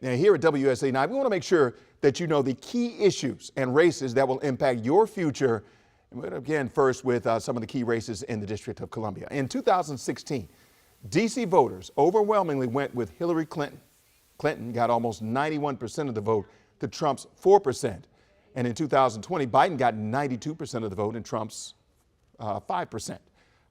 Now, here at WSA 9, we want to make sure that you know the key issues and races that will impact your future. And we're going to begin first with some of the key races in the District of Columbia. In 2016, D.C. voters overwhelmingly went with Hillary Clinton. Clinton got almost 91% of the vote to Trump's 4%. And in 2020, Biden got 92% of the vote and Trump's 5%.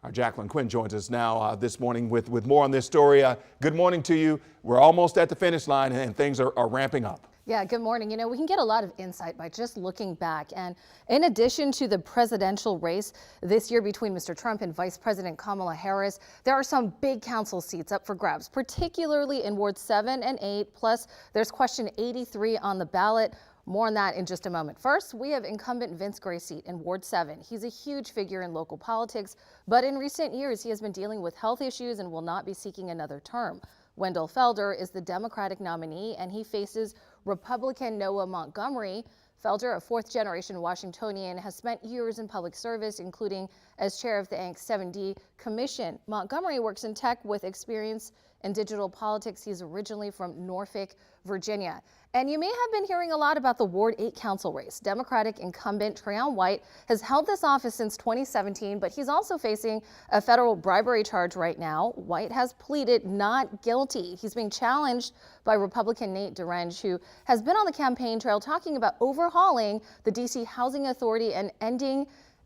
Our Jacqueline Quinn joins us now this morning with more on this story. Good morning to you. We're almost at the finish line and things are ramping up. Yeah, good morning. You know, we can get a lot of insight by just looking back. And in addition to the presidential race this year between Mr. Trump and Vice President Kamala Harris, there are some big council seats up for grabs, particularly in Ward 7 and 8. Plus, there's question 83 on the ballot. More on that in just a moment. First, we have incumbent Vince Gray's seat in Ward 7. He's a huge figure in local politics, but in recent years, he has been dealing with health issues and will not be seeking another term. Wendell Felder is the Democratic nominee, and he faces Republican Noah Montgomery. Felder, a fourth-generation Washingtonian, has spent years in public service, including as chair of the Inc. 7D Commission. Montgomery works in tech with experience in digital politics. He's originally from Norfolk, Virginia. And you may have been hearing a lot about the Ward 8 council race. Democratic incumbent Trayon White has held this office since 2017, but he's also facing a federal bribery charge right now. White has pleaded not guilty. He's being challenged by Republican Nate Derenge, who has been on the campaign trail talking about overhauling the D.C. Housing Authority and ending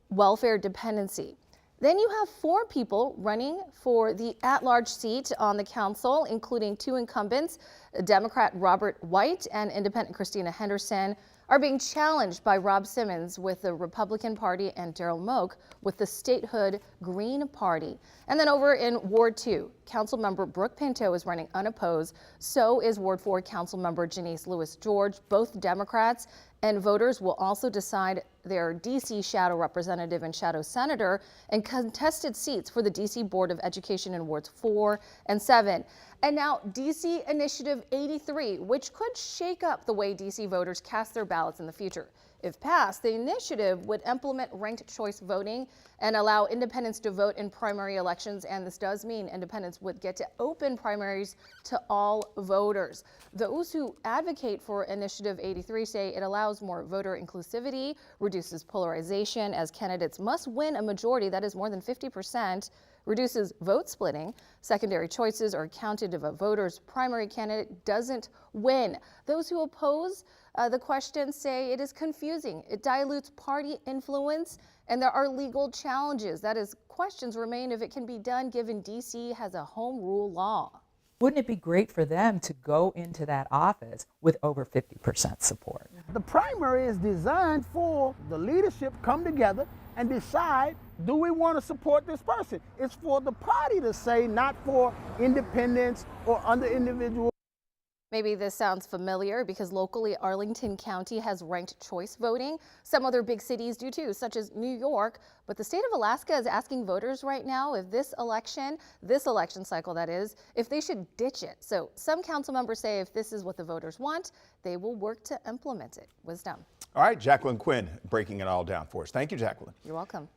welfare dependency. Then you have 4 people running for the at-large seat on the council, including 2 incumbents. Democrat Robert White and Independent Christina Henderson are being challenged by Rob Simmons with the Republican Party and Daryl Moak with the Statehood Green Party. And then over in Ward 2, Councilmember Brooke Pinto is running unopposed. So is Ward 4 Councilmember Janice Lewis George, both Democrats. And voters will also decide their D.C. shadow representative and shadow senator and contested seats for the D.C. Board of Education in Wards 4 and 7. And now D.C. Initiative 83, which could shake up the way D.C. voters cast their ballots in the future. If passed, the initiative would implement ranked choice voting and allow independents to vote in primary elections. And this does mean independents would get to open primaries to all voters. Those who advocate for Initiative 83 say it allows more voter inclusivity, reduces polarization as candidates must win a majority that is more than 50%, reduces vote splitting. Secondary choices are counted if a voter's primary candidate doesn't win. Those who oppose the question say it is confusing. It dilutes party influence, and there are legal challenges. That is, questions remain if it can be done given D.C. has a home rule law. Wouldn't it be great for them to go into that office with over 50% support? The primary is designed for the leadership come together and decide, do we want to support this person? It's for the party to say, not for independents or other individuals. Maybe this sounds familiar because locally Arlington County has ranked choice voting. Some other big cities do too, such as New York. But the state of Alaska is asking voters right now if this election cycle that is, if they should ditch it. So some council members say if this is what the voters want, they will work to implement it. Wisdom. All right, Jacqueline Quinn breaking it all down for us. Thank you, Jacqueline. You're welcome.